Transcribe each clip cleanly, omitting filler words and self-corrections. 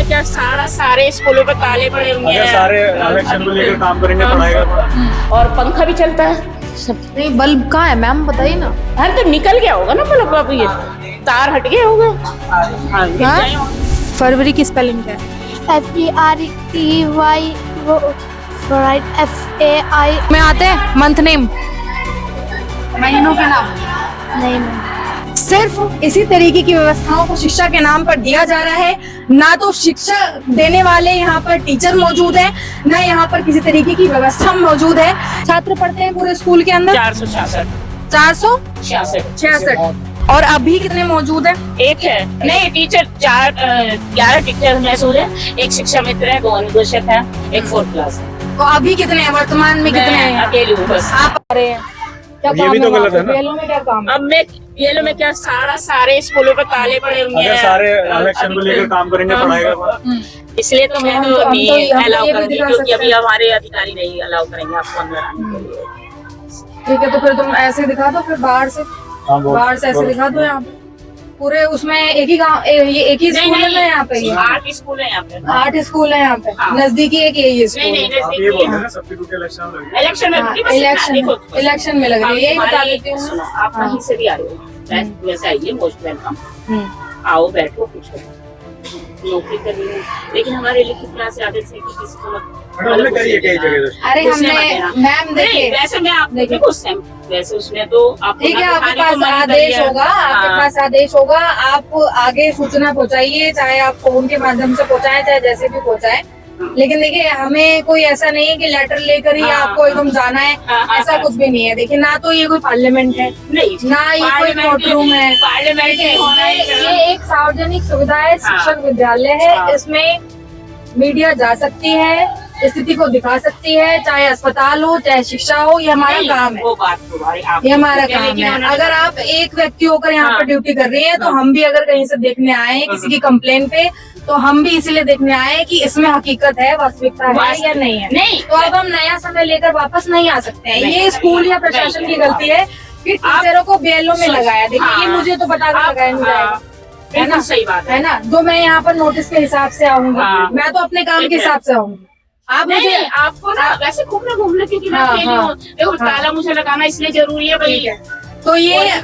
में क्या सारे स्कूलों पे ताले पड़े हुए हैं, सारे इलेक्शन को लेकर काम करेंगे, पढ़ाई का और पंखा भी चलता है। नहीं, बल्ब कहाँ है मैम, बताइए ना। अरे तो निकल गया होगा ना बल्ब, अब ये तार हट गया होगा। हाँ, गिर हाँ? गए होंगे। फरवरी की स्पेलिंग क्या है? FEREY FAI। में आते हैं मंथ नेम, महीनों के नाम। नहीं मैम, सिर्फ इसी तरीके की व्यवस्थाओं को शिक्षा के नाम पर दिया जा रहा है। ना तो शिक्षा देने वाले यहाँ पर टीचर मौजूद है, ना यहाँ पर किसी तरीके की व्यवस्था मौजूद है। छात्र पढ़ते हैं पूरे स्कूल के अंदर 466 466। और अभी कितने मौजूद है? एक है, नहीं टीचर 11 टीचर मौजूद है, एक शिक्षा मित्र है, 2 अनुदेशक है, एक 4th क्लास है। तो अभी कितने हैं वर्तमान में? कितने मैं हैं? अकेली हूँ बस। आप आ रहे हैं, क्या ये काम भी तो वहाँ गलत पे? है ना। बेलों में क्या काम है? अब मैं ये में क्या सारे स्कूलों पे ताले पड़े हुए हैं, सारे इलेक्शन को लेकर काम करेंगे, पढ़ाई का इसलिए तो मैं हम तो तो नहीं ये भी अलाउ दिखा करूंगी, सकते क्योंकि हैं। अभी हमारे अधिकारी नहीं अलाउ करेंगे आपको अंदर आने के लिए। ठीक है, तो फिर तुम ऐसे दिखा दो, फिर बाहर से ऐसे दिखा दो। यहाँ पे पूरे उसमें एक ही गाँव, ये एक ही स्कूल है ना यहाँ पे? ये 8 स्कूल है यहाँ पे। 8 स्कूल है यहाँ पे, हाँ। नजदीकी एक यही नहीं स्कूल नहीं है। आप ये बोल रहे हैं ना सबकी ड्यूटी इलेक्शन में लगी। इलेक्शन में हाँ, ड्यूटी बस इतना, देखो, इलेक्शन में लग रही है, यही बता हमारी- देती हूँ। सुनो, आप कहीं से भी आ रहे हो, वैसे आइए, मोस्ट वेलकम। आओ बैठो, पूछो, नौकरी करनी है, लेकिन हमारे लिखित क्लास से आगे से किसी को हमने करी है कई जगह से। अरे उसने हमने बताया। मैम नहीं, देखिए, वैसे मैं आप देखिए। देखो उस टाइम वैसे उसमें तो आप ठीक है, आपके पास आदेश होगा, आपके पास आदेश होगा, आप आगे सूचना पहुंचाइए, चाहे आप फोन के माध्यम से पहुंचाएं, चाहे जैसे भी पहुंचाएं। लेकिन देखिए, हमें कोई ऐसा नहीं है कि लेटर लेकर ही हाँ, आपको एकदम जाना है, हाँ, ऐसा हाँ, कुछ भी नहीं है। देखिए, ना तो ये कोई पार्लियामेंट है, नहीं, ना ये कोई कोर्ट रूम है। पार्लियामेंट देखिए, में होना ये एक सार्वजनिक सुविधा है, हाँ। शिक्षक विद्यालय है। हाँ। इसमें मीडिया जा सकती है, स्थिति को दिखा सकती है, चाहे अस्पताल हो, चाहे शिक्षा हो, ये हमारा काम है। वो बात तुम्हारी आप ये हमारा काम है। अगर आप एक व्यक्ति होकर यहाँ हाँ। पर ड्यूटी कर रही हैं, तो हम भी अगर कहीं से देखने आए हैं किसी की कंप्लेन पे, तो हम भी इसीलिए देखने आए हैं कि इसमें हकीकत है, वास्तविकता है या नहीं है। नहीं, तो अब हम नया समय लेकर वापस नहीं आ सकते हैं। नहीं, ये स्कूल या प्रशासन नहीं, की गलती है कि टीचरों को बेलों में लगाया। देखिए, ये मुझे तो बता के लगाया नहीं जाएगा, है ना? सही बात है ना? जो मैं यहाँ पर नोटिस के हिसाब से आऊंगी, हाँ। मैं तो अपने काम के हिसाब से आऊंगी। आप नहीं, मुझे नहीं, आपको ना वैसे घूमना क्योंकि मैं हाँ, अकेली हाँ, हूँ, देखो ताला मुझे लगाना इसलिए जरूरी है भाई। ठीक है। तो ये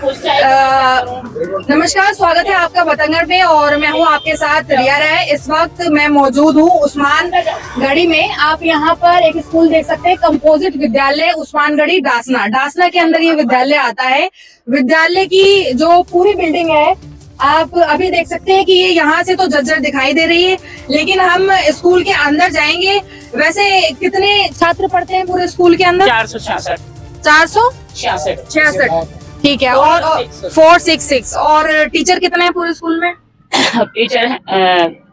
नमस्कार, स्वागत है आपका बतंगड़ में, और मैं हूँ आपके साथ रिया राय। इस वक्त मैं मौजूद हूँ उस्मानगढ़ी में। आप यहाँ पर एक स्कूल देख सकते हैं, कंपोजिट विद्यालय उस्मानगढ़ी डासना के अंदर ये विद्यालय आता है। विद्यालय की जो पूरी बिल्डिंग है, आप अभी देख सकते हैं कि ये यहाँ से तो जर्जर दिखाई दे रही है, लेकिन हम स्कूल के अंदर जाएंगे। वैसे कितने छात्र पढ़ते हैं पूरे स्कूल के अंदर? 466 466। ठीक है, और 466। और टीचर कितने हैं पूरे स्कूल में? टीचर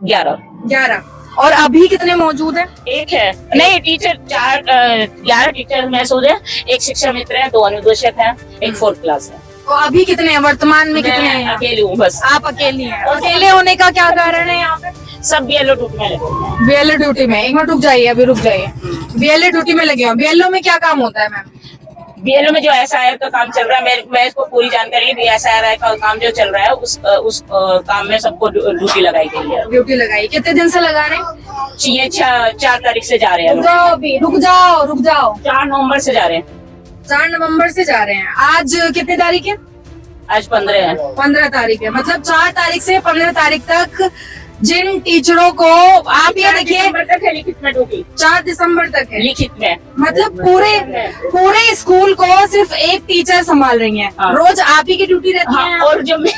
11 और अभी कितने मौजूद हैं? एक है, नहीं टीचर 11 टीचर मौजूद है, एक शिक्षा मित्र है, 2 अनुदेशक है, एक 4th क्लास है। तो अभी कितने हैं वर्तमान में? कितने मैं हैं? अकेली हूँ बस। आप अकेली हैं। अकेले होने का क्या कारण है यहाँ पे? सब BLO ड्यूटी में लगे हुए हैं। बीएलओ ड्यूटी में, एक मिनट रुक जाइए, अभी रुक जाइए। बीएलओ ड्यूटी में लगे हो। बीएलओ में क्या काम होता है मैम? BLO में जो SIR का काम चल रहा है, मैं इसको पूरी जानकारी दी। SIR का काम जो चल रहा है, उस काम में सबको ड्यूटी लगाई गई है। ड्यूटी लगाई, कितने दिन से लगा रहे हैं? ये 4 तारीख से जा रहे हैं रुक लोग। जाओ अभी, रुक जाओ। 4 नवंबर से जा रहे हैं। 4 नवंबर से जा रहे हैं। आज कितनी तारीख है? आज 15 है। 15 तारीख है, मतलब 4 तारीख से 15 तारीख तक जिन टीचरों को, आप ये देखिए, 4 दिसंबर तक है लिखित में ड्यूटी, 4 दिसंबर तक है लिखित में। मतलब पूरे स्कूल को सिर्फ एक टीचर संभाल रही है। हाँ। रोज आप ही की ड्यूटी रहती हाँ, है? और जो मैं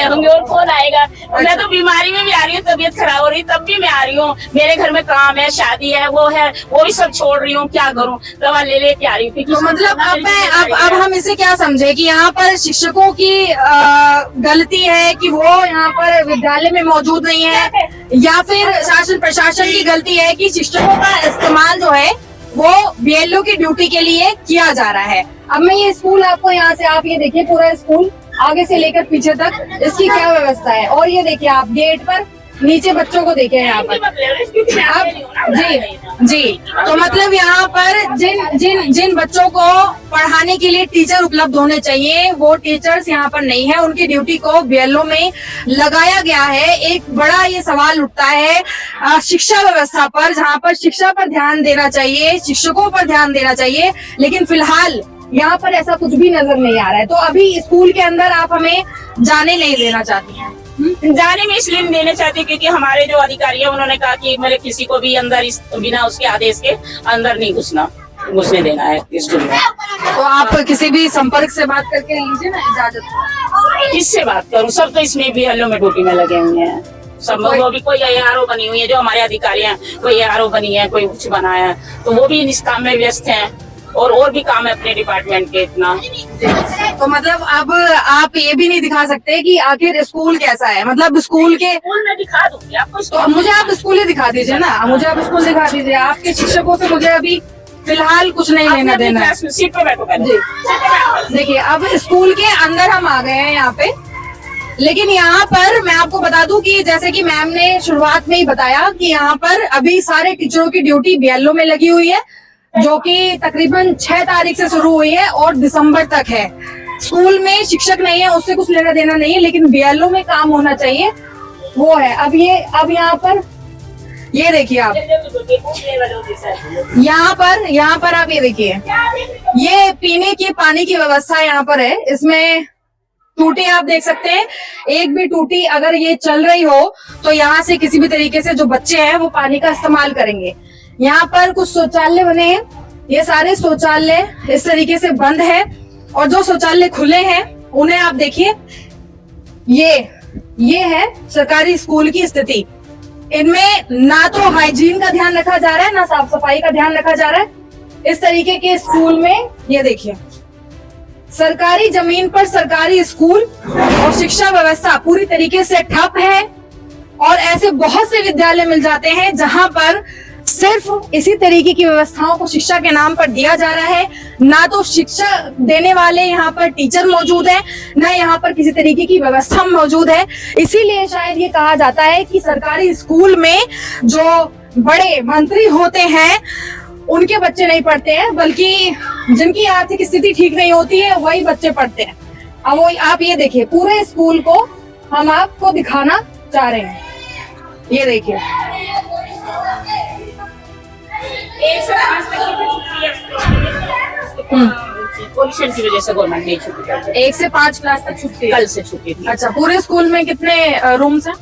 होंगे और कौन आएगा? मैं तो बीमारी में भी आ रही हूँ, तबीयत खराब हो रही तब भी मैं आ रही हूँ। मेरे घर में काम है, शादी है, वो है, वो भी सब छोड़ रही हूँ। क्या करूँ? दवा ले लेके आ रही हूँ। तो मतलब अब हम इसे क्या समझे कि यहाँ पर शिक्षकों की गलती है कि वो यहाँ पर विद्यालय में मौजूद नहीं है, या फिर शासन प्रशासन की गलती है कि शिक्षकों का इस्तेमाल जो है वो बीएलओ की ड्यूटी के लिए किया जा रहा है। अब मैं ये स्कूल आपको यहाँ से, आप ये देखिए पूरा स्कूल आगे से लेकर पीछे तक इसकी क्या व्यवस्था है। और ये देखिए आप गेट पर नीचे बच्चों को देखें यहाँ पर। अब जी तो मतलब यहाँ पर जिन बच्चों को पढ़ाने के लिए टीचर उपलब्ध होने चाहिए वो टीचर्स यहाँ पर नहीं है। उनकी ड्यूटी को बीएलओ में लगाया गया है। एक बड़ा ये सवाल उठता है शिक्षा व्यवस्था पर, जहाँ पर शिक्षा पर ध्यान देना चाहिए, शिक्षकों पर ध्यान देना चाहिए, लेकिन फिलहाल यहाँ पर ऐसा कुछ भी नजर नहीं आ रहा है। तो अभी स्कूल के अंदर आप हमें जाने नहीं देना चाहती हैं? जाने में इसलिए नहीं देना चाहती क्योंकि हमारे जो अधिकारी है उन्होंने कहा कि मेरे किसी को भी अंदर बिना उसके आदेश के अंदर नहीं घुसने देना है स्कूल में। तो आप किसी भी संपर्क से बात करके लीजिए ना इजाजत। किससे बात करूं? सब तो इसमें भी हल्लो में ड्यूटी में लगे हुए हैं। सब वो भी कोई ARO बनी हुई है, जो हमारे अधिकारी हैं, कोई ARO बनी है, कोई कुछ बना है, तो वो भी इस काम में व्यस्त हैं और भी काम है अपने डिपार्टमेंट के इतना। तो मतलब अब आप ये भी नहीं दिखा सकते कि आखिर स्कूल कैसा है, मतलब स्कूल में दिखा दूंगी आपको। तो मुझे आप स्कूल ही दिखा दीजिए ना, मुझे आप स्कूल दिखा दीजिए। आपके शिक्षकों से मुझे अभी फिलहाल कुछ नहीं लेना देना है। सीट पे बैठो पहले। देखिए अब स्कूल के अंदर हम आ गए हैं यहाँ पे, लेकिन यहाँ पर मैं आपको बता दूं कि जैसे कि मैम ने शुरुआत में ही बताया कि यहाँ पर अभी सारे टीचरों की ड्यूटी बीएलओ में लगी हुई है, जो कि तकरीबन 6 तारीख से शुरू हुई है और दिसंबर तक है। स्कूल में शिक्षक नहीं है, उससे कुछ लेना देना नहीं है, लेकिन बीएलओ में काम होना चाहिए, वो है। अब यहाँ पर ये देखिए आप, यहाँ पर आप ये देखिए, ये पीने के पानी की व्यवस्था यहाँ पर है। इसमें टूटी आप देख सकते हैं, एक भी टूटी अगर ये चल रही हो तो यहाँ से किसी भी तरीके से जो बच्चे हैं वो पानी का इस्तेमाल करेंगे। यहाँ पर कुछ शौचालय बने हैं, ये सारे शौचालय इस तरीके से बंद है, और जो शौचालय खुले हैं उन्हें आप देखिए, ये है सरकारी स्कूल की स्थिति। इनमें ना तो हाइजीन का ध्यान रखा जा रहा है, ना साफ सफाई का ध्यान रखा जा रहा है। इस तरीके के स्कूल में ये देखिए, सरकारी जमीन पर सरकारी स्कूल और शिक्षा व्यवस्था पूरी तरीके से ठप है। और ऐसे बहुत से विद्यालय मिल जाते हैं जहां पर सिर्फ इसी तरीके की व्यवस्थाओं को शिक्षा के नाम पर दिया जा रहा है। ना तो शिक्षा देने वाले यहाँ पर टीचर मौजूद है, ना यहाँ पर किसी तरीके की व्यवस्था मौजूद है। इसीलिए शायद ये कहा जाता है कि सरकारी स्कूल में जो बड़े मंत्री होते हैं उनके बच्चे नहीं पढ़ते हैं, बल्कि जिनकी आर्थिक स्थिति ठीक नहीं होती है वही बच्चे पढ़ते हैं। अब वो आप ये देखिए, पूरे स्कूल को हम आपको दिखाना चाह रहे हैं। ये देखिए, 1 से 5 तक की छुट्टी है पोल्यूशन की वजह से गवर्नमेंट ने छुट्टी कर दी। 1 से 5 क्लास तक छुट्टी, कल से छुट्टी थी। अच्छा, पूरे स्कूल में कितने रूम्स हैं?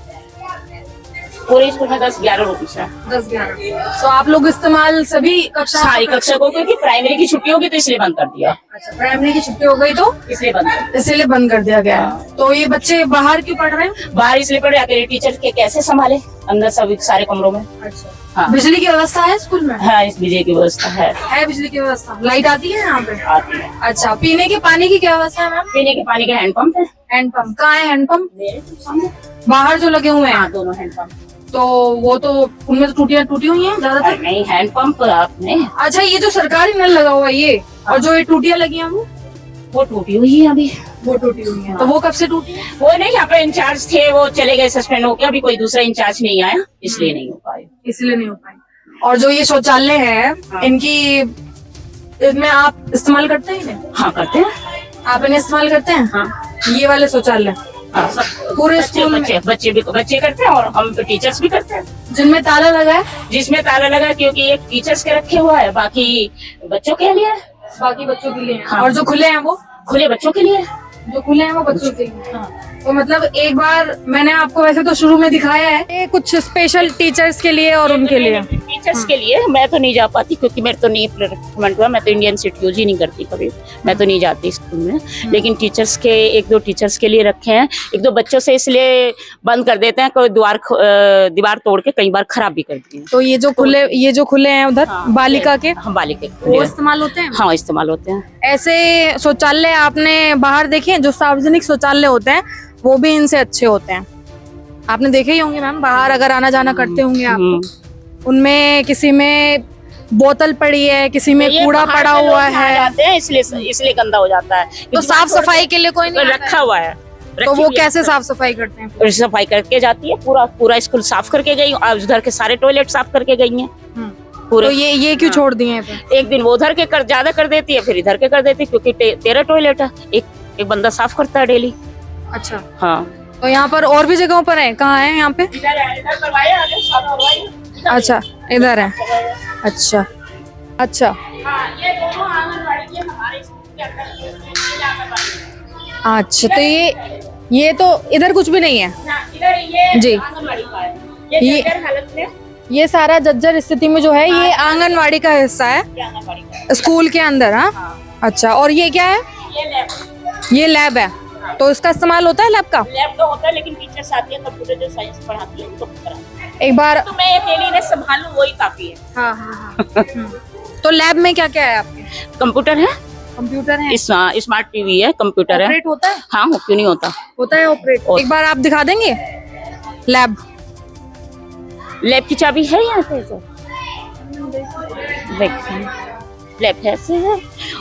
पूरे स्कूल में 10-11 रूम्स है। 10-11। तो आप लोग इस्तेमाल सभी कक्षा, सारी कक्षा को, क्योंकि प्राइमरी की छुट्टी होगी तो इसलिए बंद कर दिया। अच्छा, प्राइमरी की छुट्टी हो गई तो इसलिए बंद कर दिया गया। तो ये बच्चे बाहर क्यों पढ़ रहे हैं? बाहर इसलिए पढ़ रहे हैं, टीचर के कैसे संभाले अंदर सभी सारे कमरों में। अच्छा, हाँ। बिजली की व्यवस्था है स्कूल में? हाँ, इस बिजली की व्यवस्था है बिजली की व्यवस्था। लाइट आती है यहाँ पे? आती है। अच्छा, पीने के पानी की क्या व्यवस्था है मैम? पीने के पानी का हैंडपंप है। हैंडपंप कहाँ है? हैंडपंप बाहर जो लगे हुए हैं? हाँ, दोनों हैंडपंप। तो वो तो उनमें तो टूटियां टूटी हुई हैं ज्यादातर। नहीं, हैंडपंप आपने। अच्छा, ये जो सरकारी नल लगा हुआ है ये, और जो ये टूटियां लगी हैं वो टूटी हुई है अभी। वो टूटी हुई है। तो वो कब से टूटी है? वो नहीं, यहाँ पे इंचार्ज थे, वो चले गए, सस्पेंड हो गया। अभी कोई दूसरा इंचार्ज नहीं आया, इसलिए नहीं हो पाए। इसलिए नहीं हो पाए। और जो ये शौचालय है, इनमें आप इस्तेमाल करते हैं इन्हें? हाँ, करते हैं। आप इन्हें इस्तेमाल करते हैं? हाँ। ये वाले शौचालय पूरे स्कूल में बच्चे करते हैं और हम टीचर्स भी करते हैं। जिनमें ताला लगा है? जिसमें ताला लगा, क्योंकि एक टीचर्स के रखे हुआ है, बाकी बच्चों के लिए। बाकी बच्चों के लिए। हाँ। और जो खुले हैं वो? खुले बच्चों के लिए। जो खुले हैं वो बच्चों के लिए। हाँ। तो मतलब एक बार मैंने आपको वैसे तो शुरू में दिखाया है, ये कुछ स्पेशल टीचर्स के लिए और उनके लिए। टीचर्स के लिए मैं तो नहीं जा पाती, क्योंकि मेरे तो नहीं रिक्रूटमेंट हुआ। मैं तो इंडियन सिट यूज ही नहीं करती कभी, मैं तो नहीं जाती स्कूल में। लेकिन टीचर्स के 1-2 टीचर्स के लिए रखे हैं। 1-2 बच्चों से इसलिए बंद कर देते हैं, कोई दीवार तोड़ के कई बार खराब भी कर दी है। तो ये जो खुले हैं उधर बालिका के, हम बालिका वो इस्तेमाल होते हैं? हाँ, इस्तेमाल होते हैं। ऐसे शौचालय आपने बाहर देखे? जो सार्वजनिक शौचालय होते हैं वो भी इनसे अच्छे होते हैं। आपने देखे ही होंगे मैम, बाहर अगर आना जाना करते होंगे आप, उनमें किसी में बोतल पड़ी है, किसी में कूड़ा पड़ा हुआ है, इसलिए गंदा हो जाता है। तो साफ सफाई के लिए कोई नहीं रखा हुआ है। तो वो कैसे साफ सफाई करते हैं? और सफाई करके जाती है, पूरा पूरा स्कूल साफ करके गई, और उधर के सारे टॉयलेट साफ करके गई हैं पूरे। तो ये क्यों छोड़ दिए हैं फिर? एक दिन वो उधर के ज्यादा कर देती है, फिर इधर के कर देती है, क्योंकि 13 टॉयलेट है, एक बंदा साफ करता है डेली। अच्छा, हाँ, तो यहाँ पर और भी जगहों पर है, कहाँ है यहाँ पे? इधर करवाए, आगे साफ करवाए। अच्छा, इधर है। अच्छा अच्छा, हाँ, ये दोनों आंगनबाड़ी के हमारे स्कूल के अंदर ये आंगनबाड़ी अच्छा। तो ये तो इधर कुछ भी नहीं है है। इधर ये जी। आंगनबाड़ी का है, ये- ये जर्जर हालत में ये सारा जर्जर स्थिति में जो है ये आंगनवाड़ी का हिस्सा है ये आंगनबाड़ी का है। स्कूल के अंदर। हाँ, हाँ, अच्छा। और ये क्या है? ये ये लैब है, तो इसका इस्तेमाल होता है लैब का? लैब तो होता है, लेकिन टीचर्स आती है कंप्यूटर जो साइंस पढ़ाती है उनको कराती है। एक बार तो मैं अकेली ने संभालूं वही काफी है। हाँ हाँ। तो लैब में क्या क्या है आपके? कंप्यूटर है, कंप्यूटर है, स्मार्ट टीवी है, कंप्यूटर है। ऑपरेट होता है? हाँ, हो क्यों नहीं होता। होता है ऑपरेट। और- एक बार आप दिखा देंगे लैब? लैब की चाबी है यहाँ पे तो देखिए, लैब है ऐसे है,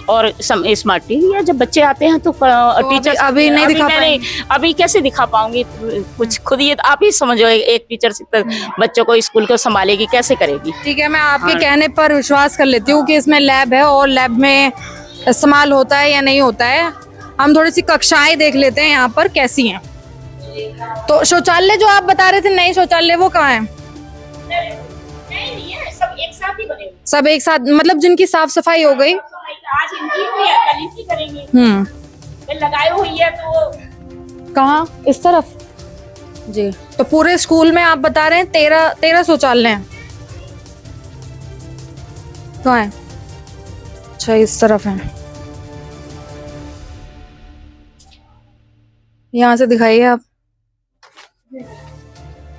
और स्मार्ट टीवी है। जब बच्चे आते हैं तो टीचर अभी नहीं दिखा मैंने अभी कैसे दिखा पाऊंगी, कुछ खुद ही आप ही समझो, एक टीचर बच्चों को स्कूल को संभालेगी, कैसे करेगी। ठीक है, मैं आपके कहने पर विश्वास कर लेती हूँ कि इसमें लैब है और लैब में इस्तेमाल होता है या नहीं होता है। हम थोड़ी सी कक्षाएं देख लेते हैं यहाँ पर कैसी हैं। तो शौचालय जो आप बता रहे थे, नए शौचालय, वो कहाँ है? नहीं है, सब एक साथ ही बने हुए। सब एक साथ, मतलब जिनकी साफ सफाई हो गई? आज इनकी हुई है, कल इनकी करेंगे। फिर लगाई हुई है तो कहाँ? इस तरफ जी। तो पूरे स्कूल में आप बता रहे हैं 13 शौचालय हैं। कहाँ है? अच्छा, इस तरफ है। यहाँ से दिखाइए आप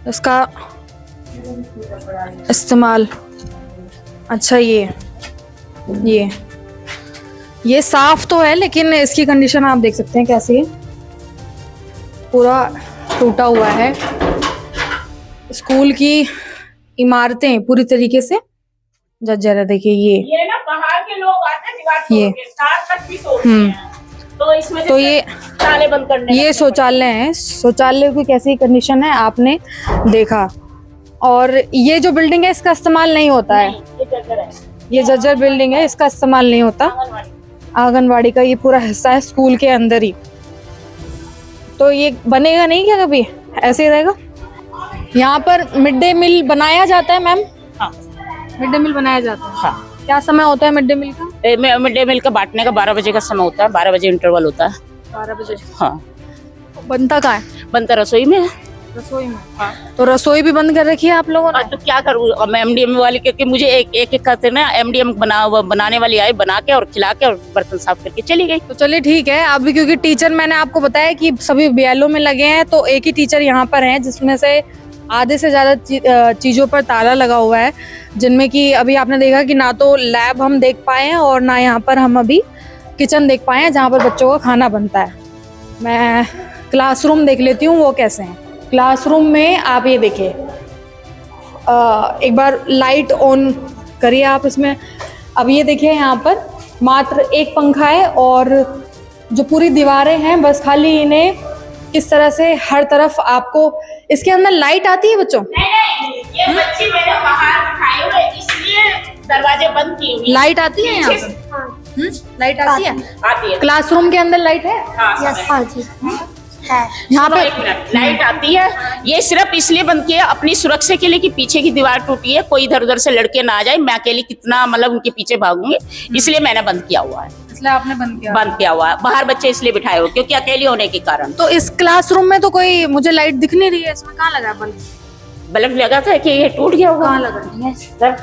इसका इस्तेमाल। अच्छा, ये साफ तो है, लेकिन इसकी कंडीशन आप देख सकते हैं कैसी है, पूरा टूटा हुआ है। स्कूल की इमारतें पूरी तरीके से जर्जर है। देखिए ये ना बाहर के लोग आते हैं, दीवार ये। तोड़ के, तार तक भी तोड़ते हैं। तो इसमें से तो ये ताले बंद करने ये शौचालय है। शौचालय की कैसी कंडीशन है आपने देखा। और ये जो बिल्डिंग है इसका इस्तेमाल नहीं होता है, ये जर्जर है, ये जर्जर बिल्डिंग है, इसका इस्तेमाल नहीं होता। आंगनबाड़ी। आंगनवाड़ी का ये पूरा हिस्सा है स्कूल के अंदर ही। तो ये बनेगा नहीं क्या कभी? ऐसे ही रहेगा। यहाँ पर मिड डे मील बनाया जाता है मैम? हाँ, मिड डे मील बनाया जाता है। हाँ। क्या समय होता है मिड डे मील का? मिड डे मील का बांटने का 12 बजे का समय होता है, 12 बजे इंटरवल होता है। 12 बजे। हाँ, बनता कहाँ है? बनता रसोई में है। रसोई में। हाँ। तो रसोई भी बंद कर रखी है आप लोगों ने? तो क्या करूँ अब, मैं एमडीएम वाली, क्योंकि मुझे एक करते ना एमडीएम बनाने वाली आई, बना के और खिला के और बर्तन साफ करके चली गई। तो चलिए ठीक है। अभी क्योंकि टीचर, मैंने आपको बताया कि सभी बीएलओ में लगे हैं, तो एक ही टीचर यहाँ पर हैं जिसमें से आधे से ज्यादा चीजों पर ताला लगा हुआ है, जिनमें कि अभी आपने देखा कि ना तो लैब हम देख पाए हैं और ना यहाँ पर हम अभी किचन देख पाए हैं जहाँ पर बच्चों का खाना बनता है। मैं क्लासरूम देख लेती हूँ वो कैसे हैं। क्लासरूम में आप ये देखिए, एक बार लाइट ऑन करिए आप इसमें। अब ये देखिए, यहाँ पर मात्र एक पंखा है और जो पूरी दीवारें हैं बस खाली इन्हें इस तरह से हर तरफ आपको इसके अंदर लाइट आती है बच्चों। नहीं, ये बच्चे मेरे बाहर बिठाए हुए, इसलिए दरवाजे बंद किए हुए। लाइट आती है यहाँ पर? लाइट आती है? आती है। क्लासरूम के अंदर लाइट है? हाँ, हाँ जी है। यहाँ सुनो, पे एक मिनट, लाइट आती है। ये सिर्फ इसलिए बंद किया अपनी सुरक्षा के लिए कि पीछे की दीवार टूटी है, कोई इधर उधर से लड़के ना आ जाए, मैं अकेली कितना मतलब उनके पीछे भागूंगी, इसलिए मैंने बंद किया हुआ है। इसलिए आपने बंद किया? बंद किया हुआ है। बाहर बच्चे इसलिए बिठाए हुए क्योंकि अकेली होने के कारण। तो इस क्लासरूम में तो कोई मुझे लाइट दिख नहीं रही है, इसमें कहाँ लगा है बल्ब? बल्ब लगा था कि ये टूट गया होगा। कहाँ लगा सर,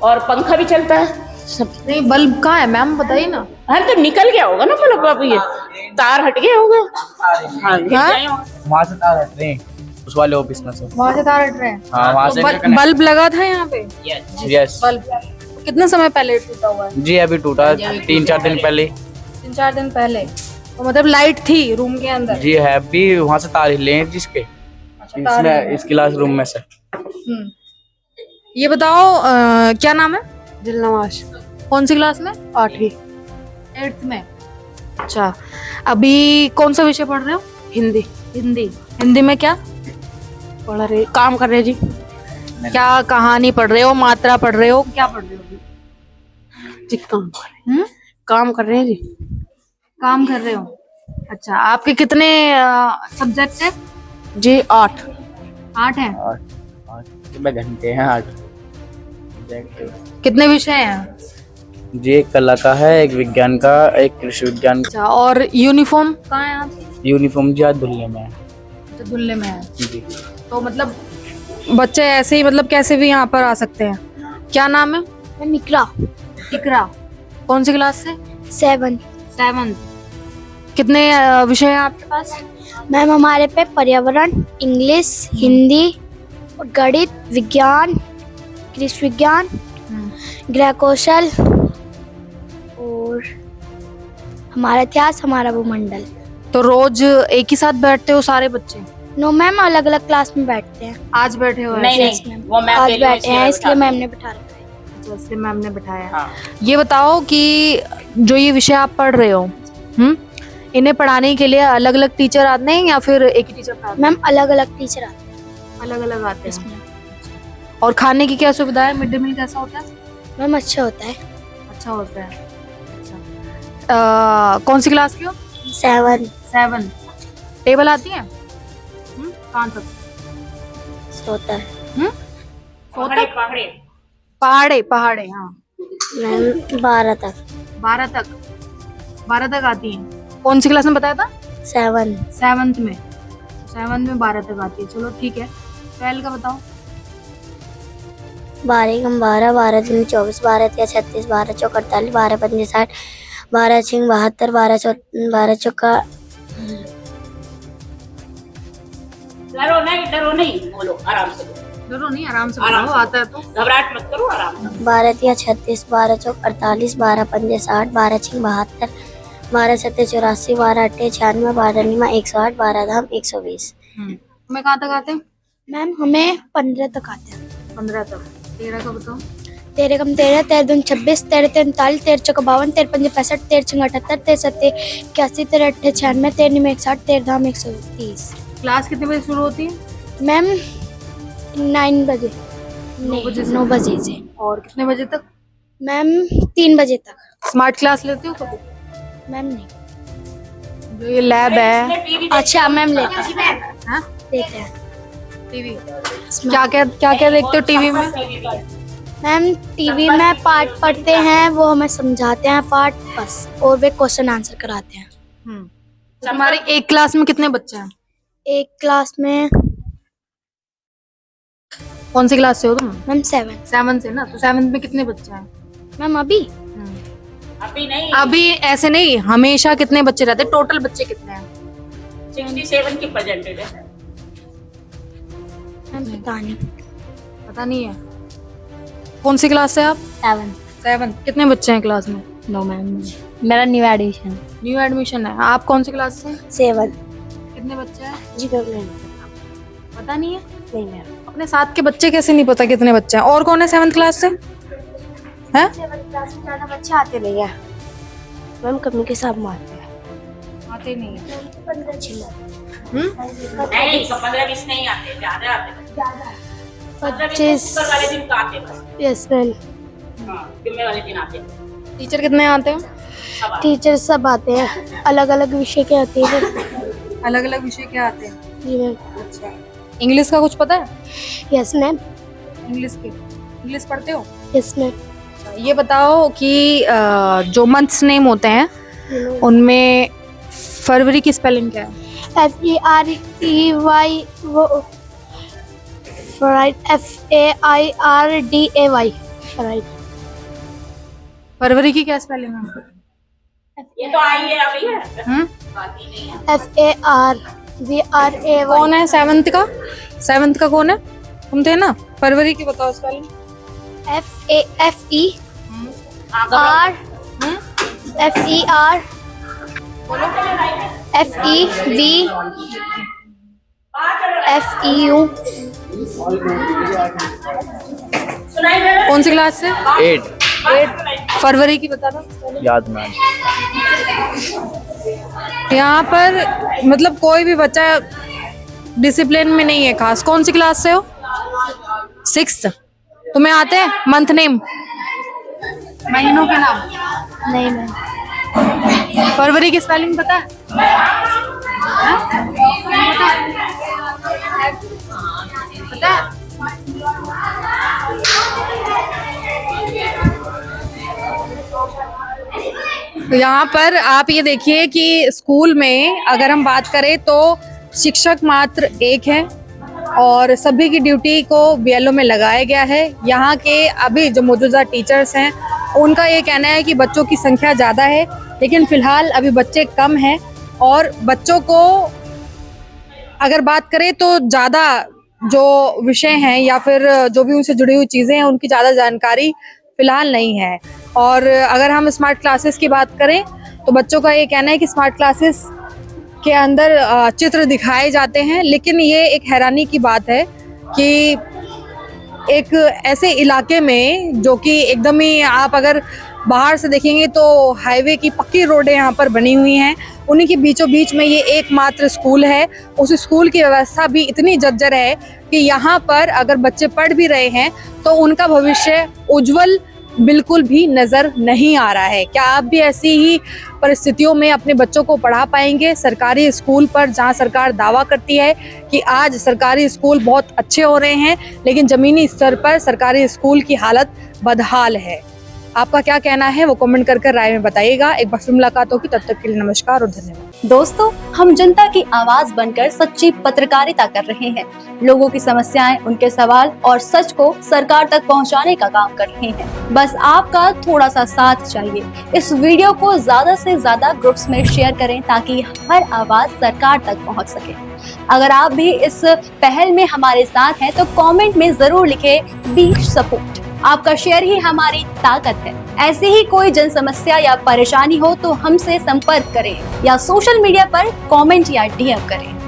और पंखा भी चलता है सब। नहीं, बल्ब कहाँ है मैम, बताइए ना। हाँ, तो निकल गया होगा ना बल्ब, अब ये तार हट गया होगा। हाँ, गिर हाँ? गए होंगे। वहाँ से तार हट रहे हैं उस वाले ऑफिस में से। वहाँ से तार हट रहे हैं? हाँ, वहाँ से बल्ब लगा था यहाँ पे? यस बल्ब कितने समय पहले टूटा हुआ है? जी, अभी टूटा 3-4 दिन पहले। 3-4 दिन पहले। तो मतलब लाइट थी रूम के अंदर? जी है, अभी वहाँ से तार हिले हैं जिसके तार इसमें इस क्लास रूम में से। ये बताओ क्या नाम है? दिलनवाज। कौन सी क्लास में? 8वीं 8th में। अच्छा, अभी कौन सा विषय पढ़ रहे हो? हिंदी हिंदी। हिंदी में क्या पढ़ रहे, काम कर रहे जी। क्या कहानी पढ़ रहे हो, मात्रा पढ़ रहे हो, क्या पढ़ रहे हो अभी? जी काम कर रहे हैं जी। काम कर रहे हो। अच्छा, आपके कितने सब्जेक्ट है? जी 8। 8 है। 8 घंटे हैं 8। कितने विषय हैं? जी एक कला का है, एक विज्ञान का, एक कृषि विज्ञान का। अच्छा, और यूनिफॉर्म कहाँ है आपकी? यूनिफॉर्म जी आज धुलने में है। अच्छा, धुलने में है। जी तो मतलब बच्चे ऐसे ही मतलब कैसे भी यहाँ पर आ सकते हैं। क्या नाम है? मैम इकरा इकरा। कौन सी क्लास से? 7। 7। कितने विषय हैं आपके पास? मैम हमारे पे पर्यावरण, इंग्लिश, हिंदी, और गणित, विज्ञान, कृषि विज्ञान, गृह कौशल और हमारा इतिहास, हमारा भूमंडल। तो रोज एक ही साथ बैठते हो सारे बच्चे? नो मैम, अलग अलग क्लास में बैठते हैं। आज बैठे हो? नहीं Yes, नहीं, ma'am. वो मैम आज बैठे हैं इसलिए मैम ने बिठा रखा है। अच्छा, इसलिए मैम ने बिठाया। हाँ। ये बताओ कि जो ये विषय आप पढ़ रहे हो, इन्हें पढ़ाने के लिए अलग अलग टीचर आते हैं या फिर एक ही टीचर पढ़ाते हैं? मैम अलग अलग टीचर आते हैं। अलग अलग आते हैं। इसमें और खाने की क्या सुविधा है? मिड डे मील कैसा होता है? मैम अच्छा होता है। अच्छा होता है। अच्छा, कौन सी क्लास की हो? 7 7। टेबल आती है? कहाँ तक? होता है पहाड़े पहाड़े पहाड़े पहाड़े, हाँ। मैम 12 तक। 12 तक। 12 तक आती है। कौन सी क्लास में बताया था? 7 7th में। 7th में 12 तक आती है। चलो ठीक है। 12 का बताओ। 12 कम 12, 12 दूनी 24, 12 तिया 36, 12 चौक 48, 12 पंजे 60, 12 छिंग 72, 12 चौका। डरो नहीं, बोलो आराम से बोलो। डरो नहीं, आराम से आराम बोलो, से। आता है तो। घबराहट मत करो, आराम से। 12 तिया 36, 12 चौक 48, 12 पंजे 60, 12 छिंग 72, 12 सत्ते 84, 12 अट्ठे 96, 12 नीमा 108, 12 धाम 120। तुम्हें कहाँ तक आते हैं? मैम हमें 15 तक आते हैं। 15 तक। 13 का बताओ। 13 कम 13, 13 दूनी 26, 13 तिया 39, 13 चौका 52, 13 पंजे 65, 13 छिंग 78, 13 सत्ते 81, 13 अट्ठे 96, 13 नीमा 160, 13 धाम 130। क्लास कितने बजे शुरू होती है? मैम 9 बजे। 9 बजे से। और कितने बजे तक? मैम 3 बजे तक। स्मार्ट क्लास लेती हो कभी? मैम नहीं। जो ये लैब है। अच्छा मैम लेते हैं। हाँ? लेते हैं टीवी। क्या क्या देखते हो टीवी में? मैम टीवी में पाठ पढ़ते हैं, वो हमें समझाते हैं पाठ बस, और वे क्वेश्चन आंसर कराते हैं। तो तुम्हारी एक क्लास में कितने बच्चे हैं? एक क्लास में कौन सी क्लास से हो तुम? मैम 7। 7 से ना, तो 7 में कितने बच्चे हैं? मैम अभी अभी नहीं, अभी ऐसे नहीं, हमेशा कितने बच्चे रहते हैं? टोटल बच्चे कितने हैं? 67 की परसेंटेज है। मैम पता नहीं। पता नहीं है। कौन सी क्लास से आप? 7। कितने बच्चे हैं क्लास में? 9 मैम। मेरा न्यू एडिशन। न्यू एडमिशन है। आप कौन सी क्लास से? 7। कितने बच्चे हैं? जी मैम नहीं पता नहीं है। नहीं मैम। अपने साथ के बच्चे कैसे नहीं पता कितने बच्चे हैं? और कौन है 7th क्लास से? हैं? 7 क्लास में ज़्यादा बच्चे आते नहीं है मैम, कमी के साथ मारते हैं। आते नहीं है। 15 छिला। नहीं, 15-20 नहीं आते, ज्यादा आते। 25 शुक्र वाले दिन तो आते बस। Yes ma'am. हाँ, जुम्मे वाले दिन आते। टीचर कितने आते हैं? सब आते। टीचर सब आते हैं, अलग अलग विषय के आते हैं। अलग अलग विषय क्या आते हैं? जी मैम। अच्छा, इंग्लिश का कुछ पता है? Yes ma'am. इंग्लिश पढ़ते हो? Yes ma'am. ये बताओ कि जो मंथ्स नेम होते हैं उनमें फरवरी की स्पेलिंग क्या है? FEREY वो फ्राइड FAIRDAY फ्राइड। फरवरी की क्या स्पेलिंग है? ये तो आई है अभी है। बाकी नहीं है। FARVRAY। कौन है 7th का? 7th का कौन है? तुम थे ना? फरवरी की बताओ स्पेलिंग। FER FEU सुनाई दे रहा कौन सी क्लास से? 8 फरवरी की बता दो। याद में यहाँ पर मतलब कोई भी बच्चा डिसिप्लिन में नहीं है खास। कौन सी क्लास से हो? 6th। तुम्हें आते हैं मंथ नेम, महीनों के नाम? नहीं मैम। फरवरी की स्पेलिंग पता है? हाँ? पता है? तो यहाँ पर आप ये देखिए कि स्कूल में अगर हम बात करें तो शिक्षक मात्र एक है और सभी की ड्यूटी को बीएलओ में लगाया गया है। यहाँ के अभी जो मौजूदा टीचर्स हैं उनका ये कहना है कि बच्चों की संख्या ज़्यादा है, लेकिन फिलहाल अभी बच्चे कम हैं और बच्चों को अगर बात करें तो ज़्यादा जो विषय हैं या फिर जो भी उनसे जुड़ी हुई चीज़ें हैं उनकी ज़्यादा जानकारी फिलहाल नहीं है। और अगर हम स्मार्ट क्लासेस की बात करें तो बच्चों का ये कहना है कि स्मार्ट क्लासेस के अंदर चित्र दिखाए जाते हैं, लेकिन ये एक हैरानी की बात है कि एक ऐसे इलाके में जो कि एकदम ही आप अगर बाहर से देखेंगे तो हाईवे की पक्की रोडें यहाँ पर बनी हुई हैं, उन्हीं के बीचों बीच में ये एकमात्र स्कूल है। उस स्कूल की व्यवस्था भी इतनी जर्जर है कि यहाँ पर अगर बच्चे पढ़ भी रहे हैं तो उनका भविष्य उज्जवल बिल्कुल भी नजर नहीं आ रहा है। क्या आप भी ऐसी ही परिस्थितियों में अपने बच्चों को पढ़ा पाएंगे सरकारी स्कूल पर, जहां सरकार दावा करती है कि आज सरकारी स्कूल बहुत अच्छे हो रहे हैं, लेकिन जमीनी स्तर पर सरकारी स्कूल की हालत बदहाल है? आपका क्या कहना है वो कमेंट करके राय में बताइएगा। एक बार फिर मुलाकात होगी, तब तक के लिए नमस्कार और धन्यवाद। दोस्तों, हम जनता की आवाज बनकर सच्ची पत्रकारिता कर रहे हैं। लोगों की समस्याएं, उनके सवाल और सच को सरकार तक पहुंचाने का काम कर रहे हैं। बस आपका थोड़ा सा साथ चाहिए। इस वीडियो को ज्यादा से ज्यादा ग्रुप्स में शेयर करें ताकि हर आवाज सरकार तक पहुंच सके। अगर आप भी इस पहल में हमारे साथ हैं तो कमेंट में जरूर लिखें बी सपोर्ट। आपका शेयर ही हमारी ताकत है। ऐसी ही कोई जन समस्या या परेशानी हो तो हमसे संपर्क करें या सोशल मीडिया पर कमेंट या डीएम करें।